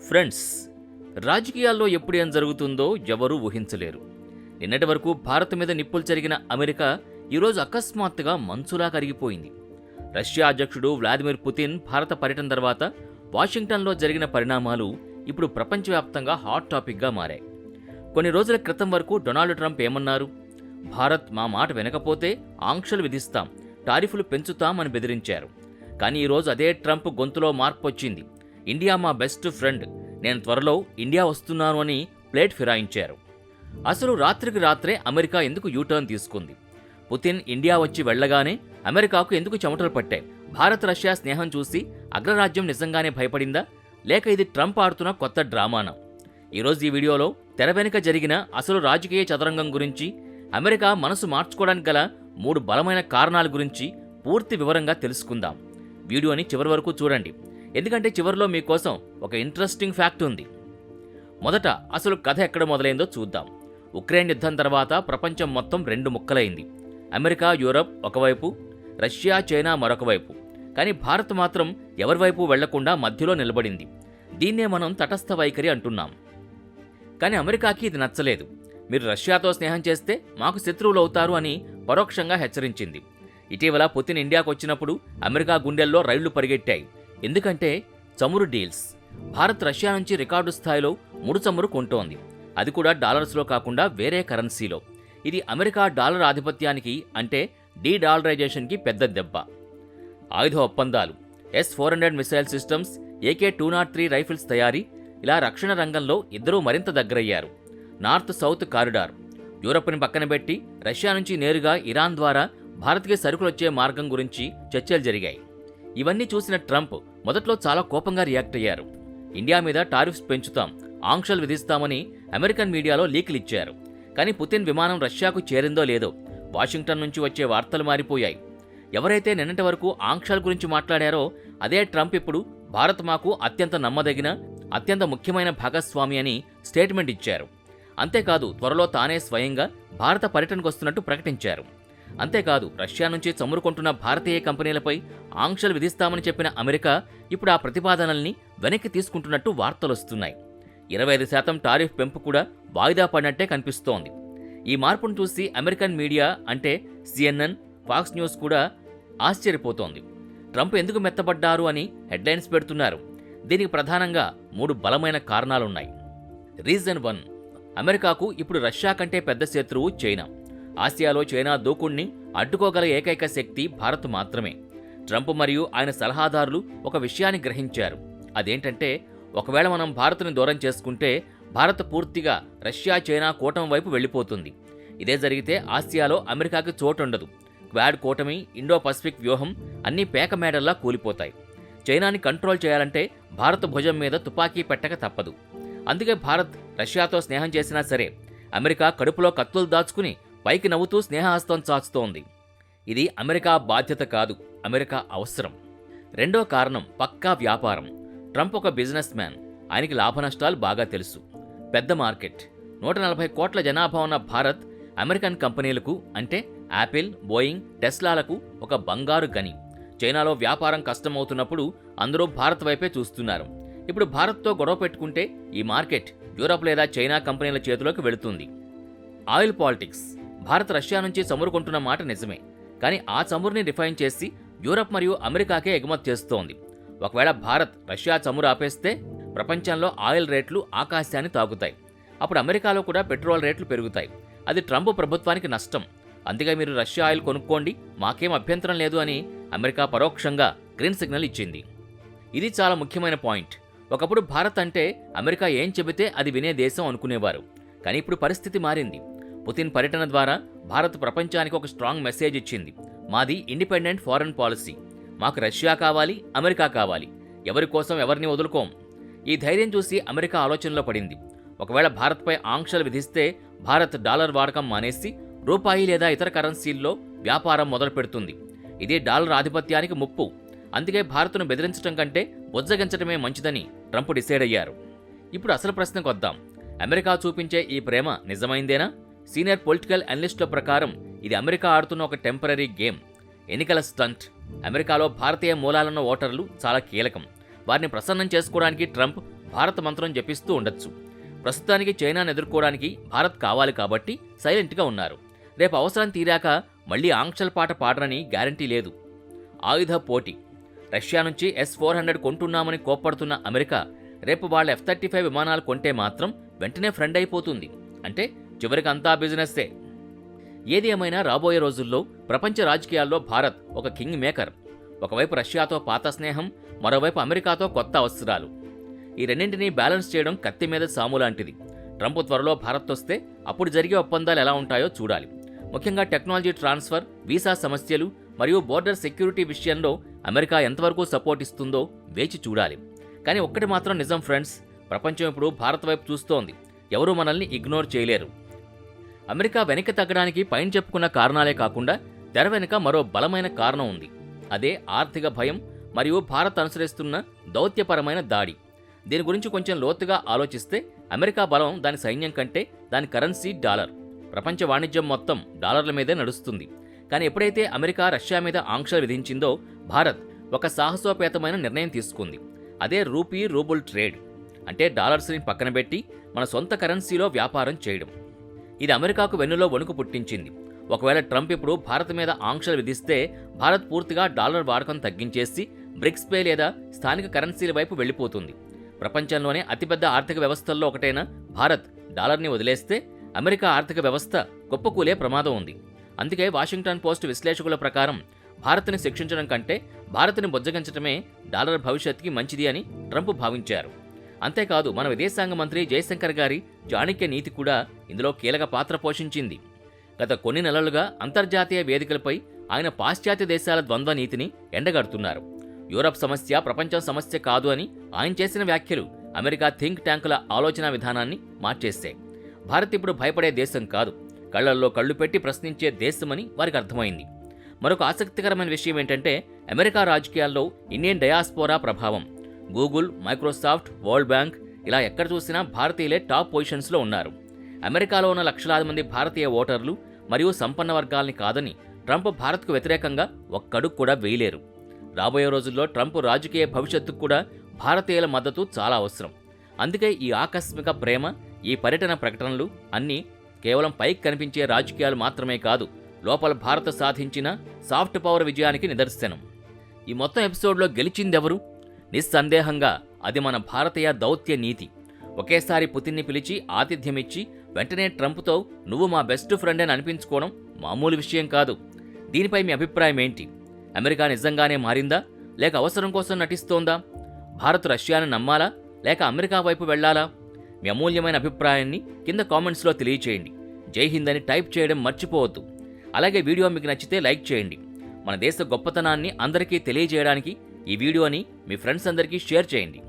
Friends, రాజకీయాల్లో ఎప్పుడు ఏం జరుగుతుందో ఎవరూ ఊహించలేరు. నిన్నటి వరకు భారత్ మీద నిప్పులు చెరిగిన అమెరికా ఈరోజు అకస్మాత్తుగా మంచులా కరిగిపోయింది. రష్యా అధ్యక్షుడు వ్లాదిమిర్ పుతిన్ భారత పర్యటన తర్వాత వాషింగ్టన్లో జరిగిన పరిణామాలు ఇప్పుడు ప్రపంచవ్యాప్తంగా హాట్ టాపిక్గా మారాయి. కొన్ని రోజుల క్రితం వరకు డొనాల్డ్ ట్రంప్ ఏమన్నారు? భారత్ మా మాట వినకపోతే ఆంక్షలు విధిస్తాం, టారిఫ్లు పెంచుతాం అని బెదిరించారు. కానీ ఈరోజు అదే ట్రంప్ గొంతులో మార్పు వచ్చింది. ఇండియా మా బెస్ట్ ఫ్రెండ్, నేను త్వరలో ఇండియా వస్తున్నాను అని ప్లేట్ ఫిరాయించారు. అసలు రాత్రికి రాత్రే అమెరికా ఎందుకు యూటర్న్ తీసుకుంది? పుతిన్ ఇండియా వచ్చి వెళ్లగానే అమెరికాకు ఎందుకు చెమటలు పట్టాయి? భారత్ రష్యా స్నేహం చూసి అగ్రరాజ్యం నిజంగానే భయపడిందా, లేక ఇది ట్రంప్ ఆడుతున్న కొత్త డ్రామానా? ఈరోజు ఈ వీడియోలో తెర వెనుక జరిగిన అసలు రాజకీయ చదరంగం గురించి, అమెరికా మనసు మార్చుకోవడానికి గల 3 బలమైన కారణాల గురించి పూర్తి వివరంగా తెలుసుకుందాం. వీడియోని చివరి వరకు చూడండి, ఎందుకంటే చివరిలో మీకోసం ఒక ఇంట్రెస్టింగ్ ఫ్యాక్ట్ ఉంది. మొదట అసలు కథ ఎక్కడ మొదలైందో చూద్దాం. ఉక్రెయిన్ యుద్ధం తర్వాత ప్రపంచం మొత్తం 2 ముక్కలైంది. అమెరికా, యూరప్ ఒకవైపు, రష్యా, చైనా మరొక వైపు. కానీ భారత్ మాత్రం ఎవరి వైపు వెళ్లకుండా మధ్యలో నిలబడింది. దీన్నే మనం తటస్థ వైఖరి అంటున్నాం. కానీ అమెరికాకి ఇది నచ్చలేదు. మీరు రష్యాతో స్నేహం చేస్తే మాకు శత్రువులు అవుతారు అని పరోక్షంగా హెచ్చరించింది. ఇటీవల పుతిన్ ఇండియాకు వచ్చినప్పుడు అమెరికా గుండెల్లో రైళ్లు పరిగెట్టాయి. ఎందుకంటే చమురు డీల్స్. భారత్ రష్యా నుంచి రికార్డు స్థాయిలో ముడి చమురు కొంటోంది. అది కూడా డాలర్స్లో కాకుండా వేరే కరెన్సీలో. ఇది అమెరికా డాలర్ ఆధిపత్యానికి, అంటే డీడాలరైజేషన్కి పెద్ద దెబ్బ. ఆయుధ ఒప్పందాలు, S-400 missile systems, AK-203 rifles తయారీ, ఇలా రక్షణ రంగంలో ఇద్దరూ మరింత దగ్గరయ్యారు. నార్త్ సౌత్ కారిడార్, యూరప్ని పక్కన పెట్టి రష్యా నుంచి నేరుగా ఇరాన్ ద్వారా భారత్కి సరుకులొచ్చే మార్గం గురించి చర్చలు జరిగాయి. ఇవన్నీ చూసిన ట్రంప్ మొదట్లో చాలా కోపంగా రియాక్ట్ అయ్యారు. ఇండియా మీద టారిఫ్స్ పెంచుతాం, ఆంక్షలు విధిస్తామని అమెరికన్ మీడియాలో లీకులు ఇచ్చారు. కానీ పుతిన్ విమానం రష్యాకు చేరిందో లేదో వాషింగ్టన్ నుంచి వచ్చే వార్తలు మారిపోయాయి. ఎవరైతే నిన్నటి వరకు ఆంక్షల గురించి మాట్లాడారో అదే ట్రంప్ ఇప్పుడు భారత్ మాకు అత్యంత నమ్మదగిన, అత్యంత ముఖ్యమైన భాగస్వామి అని స్టేట్మెంట్ ఇచ్చారు. అంతేకాదు, త్వరలో తానే స్వయంగా భారత పర్యటనకు వస్తున్నట్టు ప్రకటించారు. అంతేకాదు, రష్యా నుంచి చమురు కొంటున్న భారతీయ కంపెనీలపై ఆంక్షలు విధిస్తామని చెప్పిన అమెరికా ఇప్పుడు ఆ ప్రతిపాదనల్ని వెనక్కి తీసుకుంటున్నట్టు వార్తలొస్తున్నాయి. 25% టారిఫ్ పెంపు కూడా వాయిదా పడినట్టే కనిపిస్తోంది. ఈ మార్పును చూసి అమెరికన్ మీడియా, అంటే CNN, ఫాక్స్ న్యూస్ కూడా ఆశ్చర్యపోతోంది. ట్రంప్ ఎందుకు మెత్తబడ్డారు అని హెడ్లైన్స్ పెడుతున్నారు. దీనికి ప్రధానంగా 3 బలమైన కారణాలున్నాయి. రీజన్ 1, అమెరికాకు ఇప్పుడు రష్యా కంటే పెద్ద శత్రువు చైనా. ఆసియాలో చైనా దూకుణ్ణి అడ్డుకోగల ఏకైక శక్తి భారత్ మాత్రమే. ట్రంప్ మరియు ఆయన సలహాదారులు ఒక విషయాన్ని గ్రహించారు. అదేంటంటే, ఒకవేళ మనం భారత్ని దూరం చేసుకుంటే భారత్ పూర్తిగా రష్యా, చైనా కూటమి వైపు వెళ్ళిపోతుంది. ఇదే జరిగితే ఆసియాలో అమెరికాకి చోటుండదు. క్వాడ్ కూటమి, ఇండో పసిఫిక్ వ్యూహం అన్నీ పేక మేడల్లా కూలిపోతాయి. చైనాని కంట్రోల్ చేయాలంటే భారత్ భుజం మీద తుపాకీ పెట్టక తప్పదు. అందుకే భారత్ రష్యాతో స్నేహం చేసినా సరే అమెరికా కడుపులో కత్తులు దాచుకుని పైకి నవ్వుతూ స్నేహహస్తం చాచుతోంది. ఇది అమెరికా బాధ్యత కాదు, అమెరికా అవసరం. రెండో కారణం పక్కా వ్యాపారం. ట్రంప్ ఒక బిజినెస్ మ్యాన్. ఆయనకి లాభనష్టాలు బాగా తెలుసు. పెద్ద మార్కెట్, 140 కోట్ల జనాభా ఉన్న భారత్ అమెరికన్ కంపెనీలకు, అంటే యాపిల్, బోయింగ్, టెస్లాలకు ఒక బంగారు గని. చైనాలో వ్యాపారం కష్టమవుతున్నప్పుడు అందరూ భారత్ వైపే చూస్తున్నారు. ఇప్పుడు భారత్తో గొడవ పెట్టుకుంటే ఈ మార్కెట్ యూరప్ లేదా చైనా కంపెనీల చేతిలోకి వెళుతుంది. Oil politics. భారత్ రష్యా నుంచి చమురు కొంటున్న మాట నిజమే, కానీ ఆ చమురుని రిఫైన్ చేసి యూరప్ మరియు అమెరికాకే ఎగుమతి చేస్తోంది. ఒకవేళ భారత్ రష్యా చమురు ఆపేస్తే ప్రపంచంలో ఆయిల్ రేట్లు ఆకాశాన్ని తాకుతాయి. అప్పుడు అమెరికాలో కూడా పెట్రోల్ రేట్లు పెరుగుతాయి. అది ట్రంప్ ప్రభుత్వానికి నష్టం. అందుకే మీరు రష్యా ఆయిల్ కొనుక్కోండి, మాకేం అభ్యంతరం లేదు అని అమెరికా పరోక్షంగా గ్రీన్ సిగ్నల్ ఇచ్చింది. ఇది చాలా ముఖ్యమైన పాయింట్. ఒకప్పుడు భారత్ అంటే అమెరికా ఏం చెబితే అది వినే దేశం అనుకునేవారు. కానీ ఇప్పుడు పరిస్థితి మారింది. పుతిన్ పర్యటన ద్వారా భారత్ ప్రపంచానికి ఒక స్ట్రాంగ్ మెసేజ్ ఇచ్చింది. మాది ఇండిపెండెంట్ ఫారెన్ పాలసీ. మాకు రష్యా కావాలి, అమెరికా కావాలి. ఎవరి కోసం ఎవరిని వదులుకోం. ఈ ధైర్యం చూసి అమెరికా ఆలోచనలో పడింది. ఒకవేళ భారత్పై ఆంక్షలు విధిస్తే భారత్ డాలర్ వాడకం మానేసి రూపాయి లేదా ఇతర కరెన్సీల్లో వ్యాపారం మొదలు పెడుతుంది. ఇది డాలర్ ఆధిపత్యానికి ముప్పు. అందుకే భారత్ను బెదిరించడం కంటే బుజ్జగించడమే మంచిదని ట్రంప్ డిసైడ్ అయ్యారు. ఇప్పుడు అసలు ప్రశ్నకు వద్దాం. అమెరికా చూపించే ఈ ప్రేమ నిజమైందేనా? సీనియర్ పొలిటికల్ అనలిస్టుల ప్రకారం ఇది అమెరికా ఆడుతున్న ఒక టెంపరరీ గేమ్, ఎన్నికల స్టంట్. అమెరికాలో భారతీయ మూలాలున్న ఓటర్లు చాలా కీలకం. వారిని ప్రసన్నం చేసుకోవడానికి ట్రంప్ భారత మంత్రం జపిస్తూ ఉండొచ్చు. ప్రస్తుతానికి చైనాను ఎదుర్కోవడానికి భారత్ కావాలి కాబట్టి సైలెంట్గా ఉన్నారు. రేపు అవసరం తీరాక మళ్లీ ఆంక్షల పాట పాడరని గ్యారంటీ లేదు. ఆయుధ పోటీ. రష్యా నుంచి S-400 కొంటున్నామని కోప్పడుతున్న అమెరికా రేపు వాళ్ళ F-35 విమానాలు కొంటే మాత్రం వెంటనే ఫ్రెండ్ అయిపోతుంది. అంటే చివరికి అంతా బిజినెస్సే. ఏది ఏమైనా రాబోయే రోజుల్లో ప్రపంచ రాజకీయాల్లో భారత్ ఒక కింగ్ మేకర్. ఒకవైపు రష్యాతో పాత స్నేహం, మరోవైపు అమెరికాతో కొత్త అవసరాలు. ఈ రెండింటినీ బ్యాలెన్స్ చేయడం కత్తి మీద సాము లాంటిది. ట్రంప్ త్వరలో భారత్ వస్తే అప్పుడు జరిగే ఒప్పందాలు ఎలా ఉంటాయో చూడాలి. ముఖ్యంగా టెక్నాలజీ ట్రాన్స్ఫర్, వీసా సమస్యలు మరియు బోర్డర్ సెక్యూరిటీ విషయంలో అమెరికా ఎంతవరకు సపోర్ట్ ఇస్తుందో వేచి చూడాలి. కానీ ఒక్కటి మాత్రం నిజం ఫ్రెండ్స్, ప్రపంచం ఇప్పుడు భారత్ వైపు చూస్తోంది. ఎవరూ మనల్ని ఇగ్నోర్ చేయలేరు. అమెరికా వెనక్కి తగ్గడానికి పైన చెప్పుకున్న కారణాలే కాకుండా తెర వెనుక మరో బలమైన కారణం ఉంది. అదే ఆర్థిక భయం మరియు భారత్ అనుసరిస్తున్న దౌత్యపరమైన దాడి. దీని గురించి కొంచెం లోతుగా ఆలోచిస్తే అమెరికా బలం దాని సైన్యం కంటే దాని కరెన్సీ డాలర్. ప్రపంచ వాణిజ్యం మొత్తం డాలర్ల మీదే నడుస్తుంది. కానీ ఎప్పుడైతే అమెరికా రష్యా మీద ఆంక్షలు విధించిందో భారత్ ఒక సాహసోపేతమైన నిర్ణయం తీసుకుంది. అదే రూబుల్ ట్రేడ్. అంటే డాలర్స్ని పక్కన పెట్టి మన సొంత కరెన్సీలో వ్యాపారం చేయడం. ఇది అమెరికాకు వెన్నులో వణుకు పుట్టించింది. ఒకవేళ ట్రంప్ ఇప్పుడు భారత్ మీద ఆంక్షలు విధిస్తే భారత్ పూర్తిగా డాలర్ వాడకం తగ్గించేసి బ్రిక్స్ పే లేదా స్థానిక కరెన్సీల వైపు వెళ్ళిపోతుంది. ప్రపంచంలోనే అతిపెద్ద ఆర్థిక వ్యవస్థల్లో ఒకటైన భారత్ డాలర్ని వదిలేస్తే అమెరికా ఆర్థిక వ్యవస్థ కుప్పకూలే ప్రమాదం ఉంది. అందుకే వాషింగ్టన్ పోస్ట్ విశ్లేషకుల ప్రకారం భారత్ని శిక్షించడం కంటే భారత్ని బుజ్జగించడమే డాలర్ భవిష్యత్తుకి మంచిది అని ట్రంప్ భావించారు. అంతేకాదు మన విదేశాంగ మంత్రి జయశంకర్ గారి చాణక్య నీతి కూడా ఇందులో కీలక పాత్ర పోషించింది. గత కొన్ని నెలలుగా అంతర్జాతీయ వేదికలపై ఆయన పాశ్చాత్య దేశాల ద్వంద్వ నీతిని ఎండగడుతున్నారు. యూరప్ సమస్య ప్రపంచం సమస్య కాదు అని ఆయన చేసిన వ్యాఖ్యలు అమెరికా థింక్ ట్యాంకుల ఆలోచన విధానాన్ని మార్చేశాయి. భారత్ ఇప్పుడు భయపడే దేశం కాదు, కళ్లల్లో కళ్ళు పెట్టి ప్రశ్నించే దేశమని వారికి అర్థమైంది. మరొక ఆసక్తికరమైన విషయం ఏంటంటే అమెరికా రాజకీయాల్లో ఇండియన్ డయాస్పోరా ప్రభావం. గూగుల్, మైక్రోసాఫ్ట్, వరల్డ్ బ్యాంక్ ఇలా ఎక్కడ చూసినా భారతీయులే టాప్ పొజిషన్స్లో ఉన్నారు. అమెరికాలో ఉన్న లక్షలాది మంది భారతీయ ఓటర్లు మరియు సంపన్న వర్గాల్ని కాదని ట్రంప్ భారత్కు వ్యతిరేకంగా ఒక్కడుగు కూడా వేయలేరు. రాబోయే రోజుల్లో ట్రంప్ రాజకీయ భవిష్యత్తుకు కూడా భారతీయుల మద్దతు చాలా అవసరం. అందుకే ఈ ఆకస్మిక ప్రేమ, ఈ పర్యటన ప్రకటనలు అన్నీ కేవలం పైకి కనిపించే రాజకీయాలు మాత్రమే కాదు, లోపల భారత్ సాధించిన సాఫ్ట్ పవర్ విజయానికి నిదర్శనం. ఈ మొత్తం ఎపిసోడ్లో గెలిచిందెవరు? నిస్సందేహంగా అది మన భారతీయ దౌత్య నీతి. ఒకేసారి పుతిన్ని పిలిచి ఆతిథ్యమిచ్చి వెంటనే ట్రంప్తో నువ్వు మా బెస్ట్ ఫ్రెండ్ అని అనిపించుకోవడం మామూలు విషయం కాదు. దీనిపై మీ అభిప్రాయం ఏంటి? అమెరికా నిజంగానే మారిందా, లేక అవసరం కోసం నటిస్తోందా? భారత్ రష్యాను నమ్మాలా, లేక అమెరికా వైపు వెళ్లాలా? మీ అమూల్యమైన అభిప్రాయాన్ని కింద కామెంట్స్లో తెలియచేయండి. జై హింద్ అని టైప్ చేయడం మర్చిపోవద్దు. అలాగే వీడియో మీకు నచ్చితే లైక్ చేయండి. మన దేశ గొప్పతనాన్ని అందరికీ తెలియజేయడానికి ఈ వీడియోని మీ ఫ్రెండ్స్ అందరికీ షేర్ చేయండి.